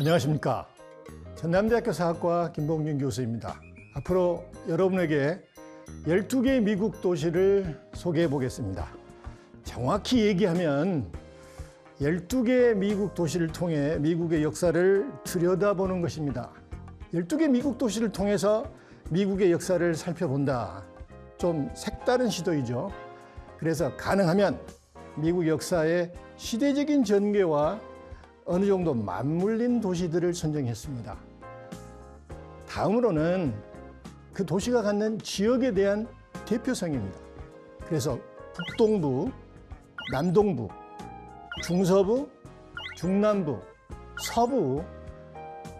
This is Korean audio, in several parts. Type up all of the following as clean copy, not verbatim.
안녕하십니까. 전남대학교 사학과 김봉준 교수입니다. 앞으로 여러분에게 12개의 미국 도시를 소개해 보겠습니다. 정확히 얘기하면 12개의 미국 도시를 통해 미국의 역사를 들여다보는 것입니다. 12개 미국 도시를 통해서 미국의 역사를 살펴본다. 좀 색다른 시도이죠. 그래서 가능하면 미국 역사의 시대적인 전개와 어느 정도 맞물린 도시들을 선정했습니다. 다음으로는 그 도시가 갖는 지역에 대한 대표성입니다. 그래서 북동부, 남동부, 중서부, 중남부, 서부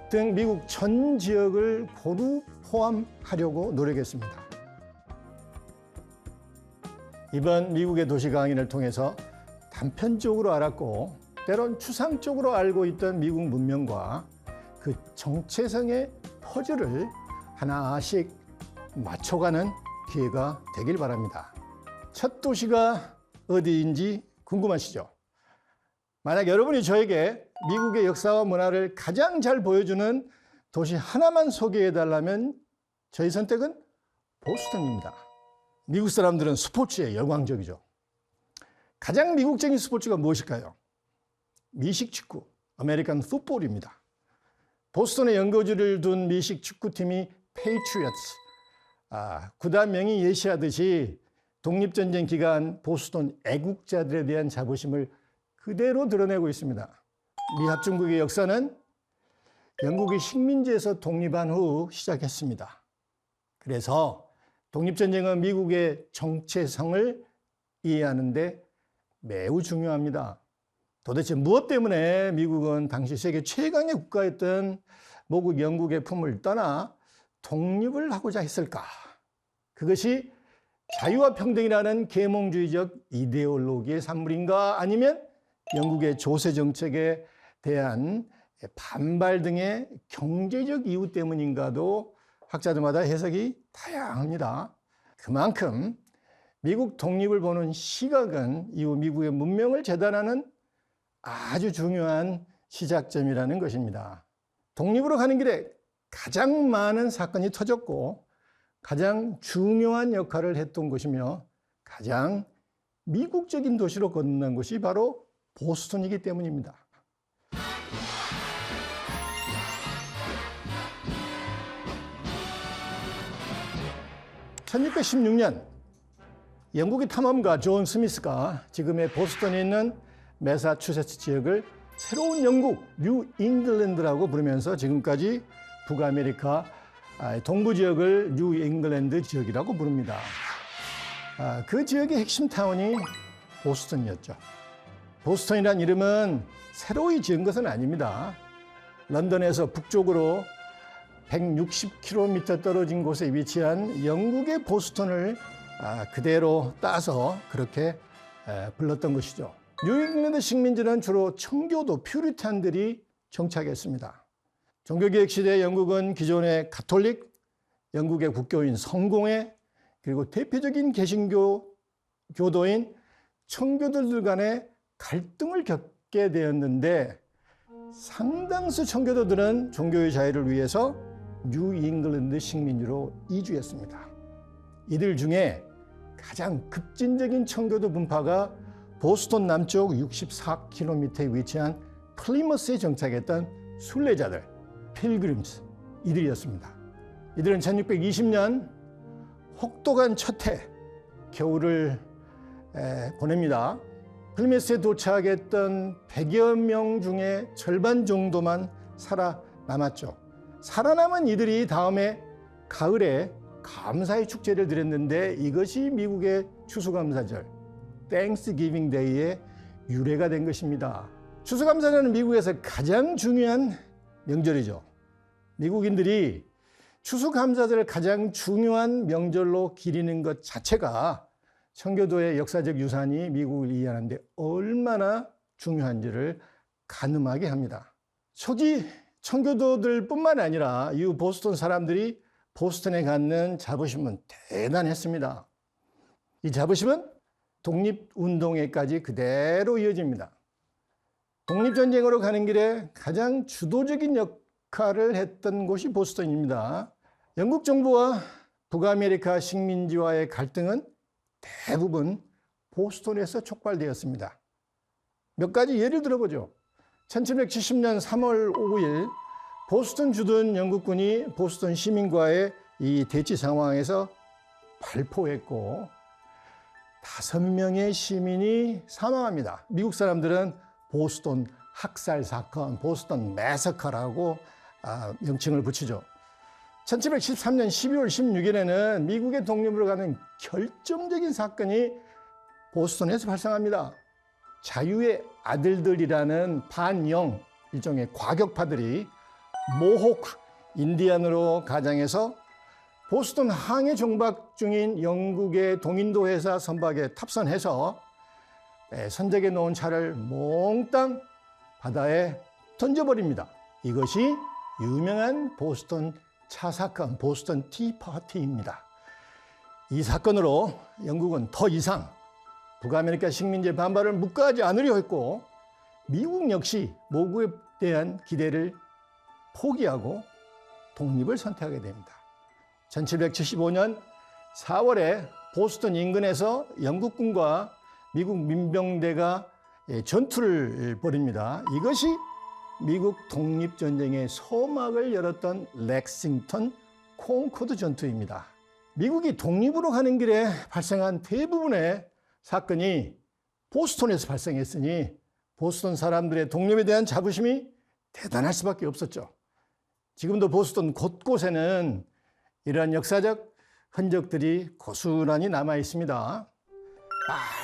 등 미국 전 지역을 고루 포함하려고 노력했습니다. 이번 미국의 도시 강의를 통해서 단편적으로 알았고 때론 추상적으로 알고 있던 미국 문명과 그 정체성의 퍼즐을 하나씩 맞춰가는 기회가 되길 바랍니다. 첫 도시가 어디인지 궁금하시죠? 만약 여러분이 저에게 미국의 역사와 문화를 가장 잘 보여주는 도시 하나만 소개해달라면 저희 선택은 보스턴입니다. 미국 사람들은 스포츠에 열광적이죠. 가장 미국적인 스포츠가 무엇일까요? 미식 축구, 아메리칸 풋볼입니다. 보스턴에 연고지를 둔 미식 축구팀이 페이트리어츠, 구단명이 예시하듯이 독립전쟁 기간 보스턴 애국자들에 대한 자부심을 그대로 드러내고 있습니다. 미합중국의 역사는 영국이 식민지에서 독립한 후 시작했습니다. 그래서 독립전쟁은 미국의 정체성을 이해하는 데 매우 중요합니다. 도대체 무엇 때문에 미국은 당시 세계 최강의 국가였던 모국 영국의 품을 떠나 독립을 하고자 했을까? 그것이 자유와 평등이라는 계몽주의적 이데올로기의 산물인가? 아니면 영국의 조세 정책에 대한 반발 등의 경제적 이유 때문인가도 학자들마다 해석이 다양합니다. 그만큼 미국 독립을 보는 시각은 이후 미국의 문명을 재단하는 아주 중요한 시작점이라는 것입니다. 독립으로 가는 길에 가장 많은 사건이 터졌고 가장 중요한 역할을 했던 곳이며 가장 미국적인 도시로 거듭난 곳이 바로 보스턴이기 때문입니다. (1616년) 영국의 탐험가 존 스미스가 지금의 보스턴에 있는 매사추세츠 지역을 새로운 영국, 뉴 잉글랜드라고 부르면서 지금까지 북아메리카 동부 지역을 뉴 잉글랜드 지역이라고 부릅니다. 그 지역의 핵심 타운이 보스턴이었죠. 보스턴이란 이름은 새로이 지은 것은 아닙니다. 런던에서 북쪽으로 160km 떨어진 곳에 위치한 영국의 보스턴을 그대로 따서 그렇게 불렀던 것이죠. 뉴잉글랜드 식민지는 주로 청교도 퓨리탄들이 정착했습니다. 종교개혁 시대 영국은 기존의 가톨릭, 영국의 국교인 성공회, 그리고 대표적인 개신교 교도인 청교도들 간의 갈등을 겪게 되었는데 상당수 청교도들은 종교의 자유를 위해서 뉴잉글랜드 식민지로 이주했습니다. 이들 중에 가장 급진적인 청교도 분파가 보스턴 남쪽 64km에 위치한 플리머스에 정착했던 순례자들, 필그림스, 이들이었습니다. 이들은 1620년 혹독한 첫해 겨울을 보냅니다. 플리머스에 도착했던 100여 명 중에 절반 정도만 살아남았죠. 살아남은 이들이 다음에 가을에 감사의 축제를 드렸는데 이것이 미국의 추수감사절, 땡스기빙 데이의 유래가 된 것입니다. 추수감사절은 미국에서 가장 중요한 명절이죠. 미국인들이 추수감사절을 가장 중요한 명절로 기리는 것 자체가 청교도의 역사적 유산이 미국을 이해하는 데 얼마나 중요한지를 가늠하게 합니다. 초기 청교도들뿐만 아니라 이후 보스턴 사람들이 보스턴에 갖는 자부심은 대단했습니다. 이 자부심은 독립운동에까지 그대로 이어집니다. 독립전쟁으로 가는 길에 가장 주도적인 역할을 했던 곳이 보스턴입니다. 영국 정부와 북아메리카 식민지와의 갈등은 대부분 보스턴에서 촉발되었습니다. 몇 가지 예를 들어보죠. 1770년 3월 5일 보스턴 주둔 영국군이 보스턴 시민과의 이 대치 상황에서 발포했고 5명의 시민이 사망합니다. 미국 사람들은 보스턴 학살 사건, 보스턴 매서커라고 명칭을 붙이죠. 1773년 12월 16일에는 미국의 독립으로 가는 결정적인 사건이 보스턴에서 발생합니다. 자유의 아들들이라는 반영 일종의 과격파들이 모호크 인디안으로 가장해서 보스턴 항해 정박 중인 영국의 동인도 회사 선박에 탑선해서 선적에 놓은 차를 몽땅 바다에 던져버립니다. 이것이 유명한 보스턴 차 사건, 보스턴 티파티입니다. 이 사건으로 영국은 더 이상 북아메리카 식민지의 반발을 묵과하지 않으려 했고 미국 역시 모국에 대한 기대를 포기하고 독립을 선택하게 됩니다. 1775년 4월에 보스턴 인근에서 영국군과 미국 민병대가 전투를 벌입니다. 이것이 미국 독립전쟁의 소막을 열었던 렉싱턴 콩코드 전투입니다. 미국이 독립으로 가는 길에 발생한 대부분의 사건이 보스턴에서 발생했으니 보스턴 사람들의 독립에 대한 자부심이 대단할 수밖에 없었죠. 지금도 보스턴 곳곳에는 이러한 역사적 흔적들이 고스란히 남아 있습니다.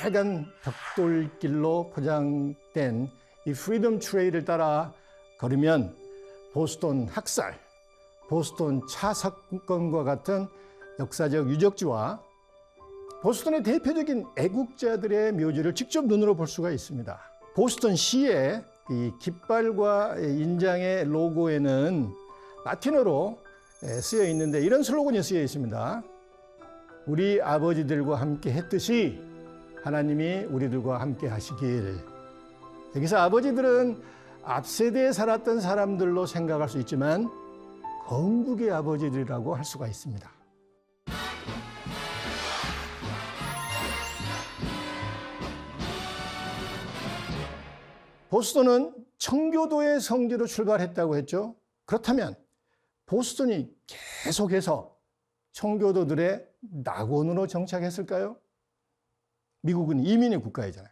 빨간 벽돌길로 포장된 이 프리덤 트레일을 따라 걸으면 보스턴 학살, 보스턴 차 사건과 같은 역사적 유적지와 보스턴의 대표적인 애국자들의 묘지를 직접 눈으로 볼 수가 있습니다. 보스턴 시의 이 깃발과 인장의 로고에는 라틴어로 쓰여 있는데 이런 슬로건이 쓰여 있습니다. 우리 아버지들과 함께 했듯이 하나님이 우리들과 함께 하시길. 여기서 아버지들은 앞세대에 살았던 사람들로 생각할 수 있지만 건국의 아버지들이라고 할 수가 있습니다. 보스턴은 청교도의 성지로 출발했다고 했죠. 그렇다면 보스턴이 계속해서 청교도들의 낙원으로 정착했을까요? 미국은 이민의 국가이잖아요.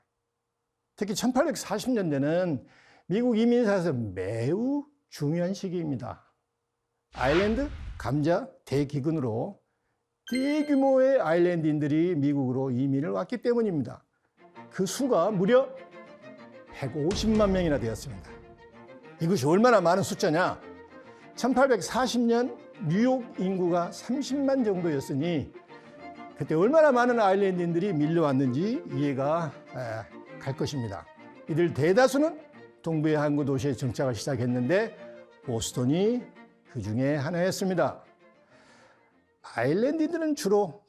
특히 1840년대는 미국 이민사에서 매우 중요한 시기입니다. 아일랜드 감자 대기근으로 대규모의 아일랜드인들이 미국으로 이민을 왔기 때문입니다. 그 수가 무려 150만 명이나 되었습니다. 이것이 얼마나 많은 숫자냐? 1840년 뉴욕 인구가 30만 정도였으니 그때 얼마나 많은 아일랜드인들이 밀려왔는지 이해가 갈 것입니다. 이들 대다수는 동부의 항구 도시에 정착을 시작했는데 보스턴이 그 중에 하나였습니다. 아일랜드인들은 주로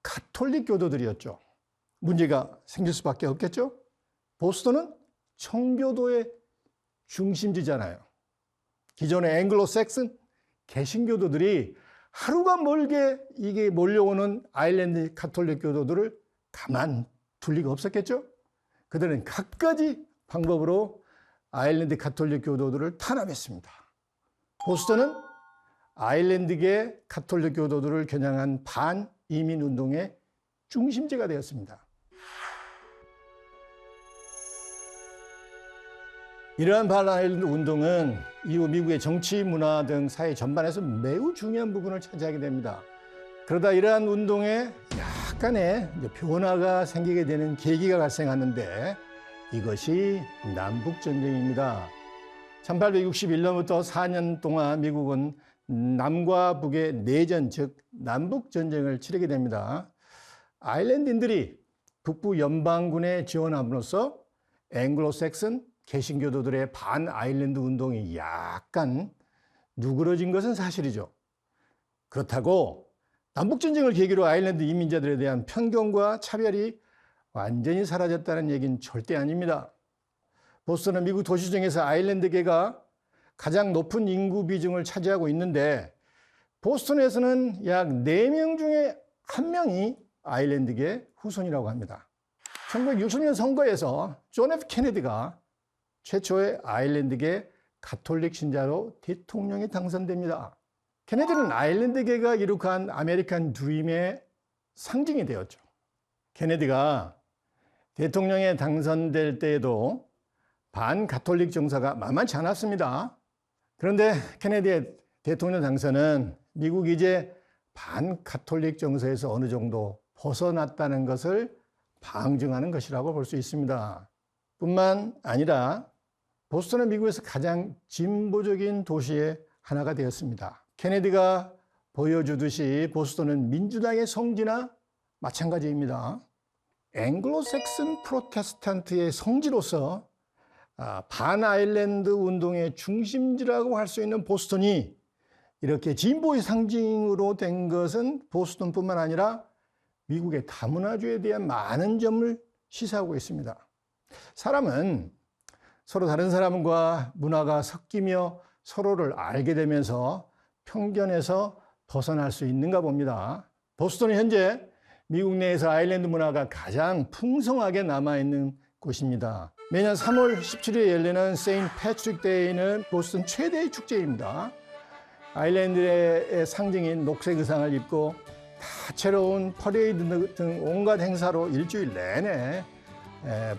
가톨릭 교도들이었죠. 문제가 생길 수밖에 없겠죠. 보스턴은 청교도의 중심지잖아요. 기존의 앵글로색슨 개신교도들이 하루가 멀게 이게 몰려오는 아일랜드 가톨릭 교도들을 가만 둘 리가 없었겠죠. 그들은 갖가지 방법으로 아일랜드 가톨릭 교도들을 탄압했습니다. 보스턴은 아일랜드계 가톨릭 교도들을 겨냥한 반이민 운동의 중심지가 되었습니다. 이러한 반아일랜드 운동은 이후 미국의 정치, 문화 등 사회 전반에서 매우 중요한 부분을 차지하게 됩니다. 그러다 이러한 운동에 약간의 변화가 생기게 되는 계기가 발생하는데 이것이 남북전쟁입니다. 1861년부터 4년 동안 미국은 남과 북의 내전, 즉 남북전쟁을 치르게 됩니다. 아일랜드인들이 북부 연방군에 지원함으로써 앵글로색슨 개신교도들의 반아일랜드 운동이 약간 누그러진 것은 사실이죠. 그렇다고 남북전쟁을 계기로 아일랜드 이민자들에 대한 편견과 차별이 완전히 사라졌다는 얘기는 절대 아닙니다. 보스턴은 미국 도시 중에서 아일랜드계가 가장 높은 인구 비중을 차지하고 있는데 보스턴에서는 약 4명 중에 1명이 아일랜드계 후손이라고 합니다. 1960년 선거에서 존 F 케네디가 최초의 아일랜드계 가톨릭 신자로 대통령에 당선됩니다. 케네디는 아일랜드계가 이룩한 아메리칸 드림의 상징이 되었죠. 케네디가 대통령에 당선될 때에도 반가톨릭 정서가 만만치 않았습니다. 그런데 케네디의 대통령 당선은 미국이 이제 반가톨릭 정서에서 어느 정도 벗어났다는 것을 방증하는 것이라고 볼 수 있습니다. 뿐만 아니라 보스턴은 미국에서 가장 진보적인 도시의 하나가 되었습니다. 케네디가 보여주듯이 보스턴은 민주당의 성지나 마찬가지입니다. 앵글로색슨 프로테스탄트의 성지로서 반아일랜드 운동의 중심지라고 할 수 있는 보스턴이 이렇게 진보의 상징으로 된 것은 보스턴뿐만 아니라 미국의 다문화주의에 대한 많은 점을 시사하고 있습니다. 사람은 서로 다른 사람과 문화가 섞이며 서로를 알게 되면서 편견에서 벗어날 수 있는가 봅니다. 보스턴은 현재 미국 내에서 아일랜드 문화가 가장 풍성하게 남아있는 곳입니다. 매년 3월 17일에 열리는 세인트 패트릭 데이는 보스턴 최대의 축제입니다. 아일랜드의 상징인 녹색 의상을 입고 다채로운 퍼레이드 등 온갖 행사로 일주일 내내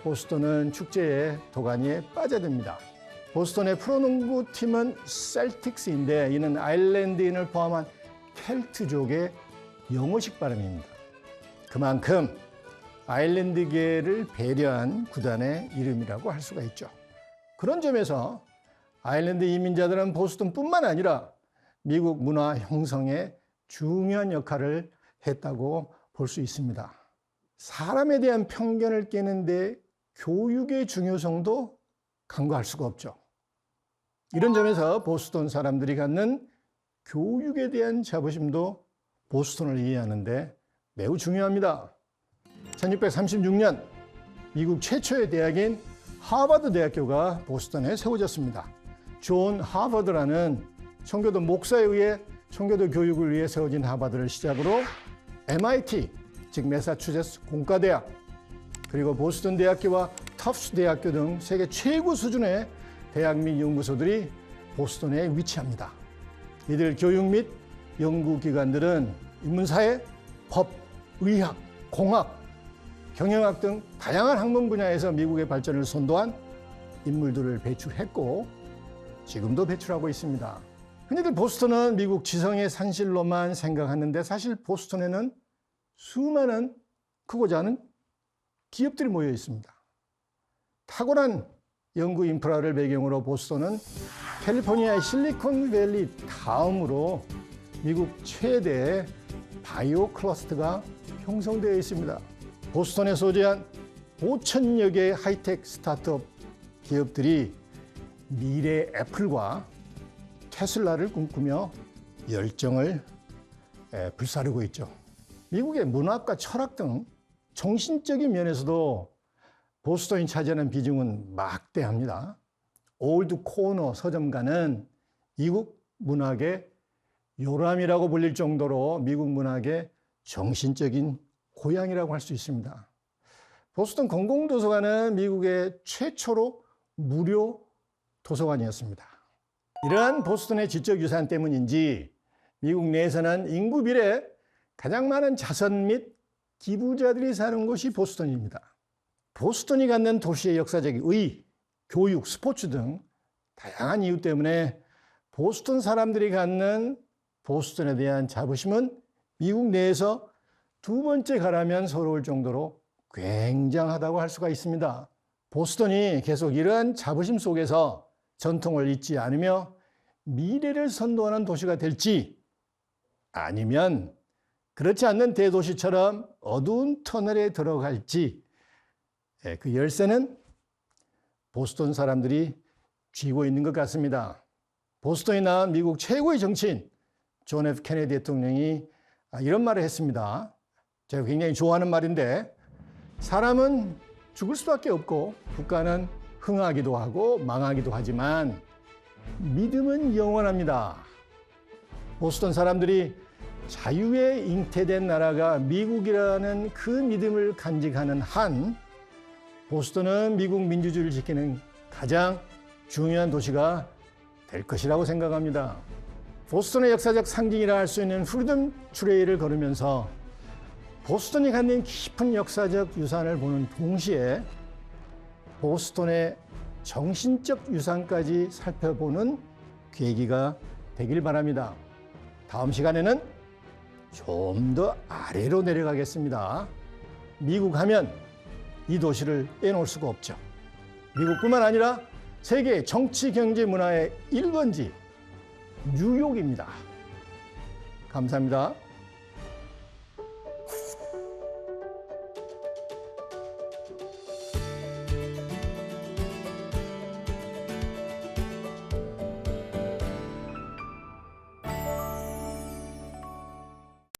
보스턴은 축제의 도가니에 빠져듭니다. 보스턴의 프로농구 팀은 셀틱스인데 이는 아일랜드인을 포함한 켈트족의 영어식 발음입니다. 그만큼 아일랜드계를 배려한 구단의 이름이라고 할 수가 있죠. 그런 점에서 아일랜드 이민자들은 보스턴뿐만 아니라 미국 문화 형성에 중요한 역할을 했다고 볼 수 있습니다. 사람에 대한 편견을 깨는데 교육의 중요성도 간과할 수가 없죠. 이런 점에서 보스턴 사람들이 갖는 교육에 대한 자부심도 보스턴을 이해하는 데 매우 중요합니다. 1636년 미국 최초의 대학인 하버드 대학교가 보스턴에 세워졌습니다. 존 하버드라는 청교도 목사에 의해 청교도 교육을 위해 세워진 하버드를 시작으로 MIT, 즉 매사추세츠 공과대학, 그리고 보스턴 대학교와 터프스 대학교 등 세계 최고 수준의 대학 및 연구소들이 보스턴에 위치합니다. 이들 교육 및 연구기관들은 인문사회, 법, 의학, 공학, 경영학 등 다양한 학문 분야에서 미국의 발전을 선도한 인물들을 배출했고 지금도 배출하고 있습니다. 흔히들 보스턴은 미국 지성의 산실로만 생각하는데 사실 보스턴에는 수많은 크고 작은 기업들이 모여 있습니다. 탁월한 연구 인프라를 배경으로 보스턴은 캘리포니아의 실리콘밸리 다음으로 미국 최대의 바이오 클러스터가 형성되어 있습니다. 보스턴에 소재한 5,000여 개의 하이텍 스타트업 기업들이 미래 애플과 테슬라를 꿈꾸며 열정을 불사르고 있죠. 미국의 문학과 철학 등 정신적인 면에서도 보스턴이 차지하는 비중은 막대합니다. 올드 코너 서점가는 미국 문학의 요람이라고 불릴 정도로 미국 문학의 정신적인 고향이라고 할 수 있습니다. 보스턴 공공도서관은 미국의 최초로 무료 도서관이었습니다. 이러한 보스턴의 지적 유산 때문인지 미국 내에서는 인구 비례 가장 많은 자선 및 기부자들이 사는 곳이 보스턴입니다. 보스턴이 갖는 도시의 역사적 의, 교육, 스포츠 등 다양한 이유 때문에 보스턴 사람들이 갖는 보스턴에 대한 자부심은 미국 내에서 두 번째 가라면 서러울 정도로 굉장하다고 할 수가 있습니다. 보스턴이 계속 이러한 자부심 속에서 전통을 잊지 않으며 미래를 선도하는 도시가 될지 아니면 그렇지 않는 대도시처럼 어두운 터널에 들어갈지 그 열쇠는 보스턴 사람들이 쥐고 있는 것 같습니다. 보스턴에 나온 미국 최고의 정치인 존 F 케네디 대통령이 이런 말을 했습니다. 제가 굉장히 좋아하는 말인데 사람은 죽을 수밖에 없고 국가는 흥하기도 하고 망하기도 하지만 믿음은 영원합니다. 보스턴 사람들이 자유에 잉태된 나라가 미국이라는 그 믿음을 간직하는 한 보스턴은 미국 민주주의를 지키는 가장 중요한 도시가 될 것이라고 생각합니다. 보스턴의 역사적 상징이라 할 수 있는 프리덤 트레일을 걸으면서 보스턴이 갖는 깊은 역사적 유산을 보는 동시에 보스턴의 정신적 유산까지 살펴보는 계기가 되길 바랍니다. 다음 시간에는 좀 더 아래로 내려가겠습니다. 미국 하면 이 도시를 빼놓을 수가 없죠. 미국뿐만 아니라 세계 정치, 경제, 문화의 1번지 뉴욕입니다. 감사합니다.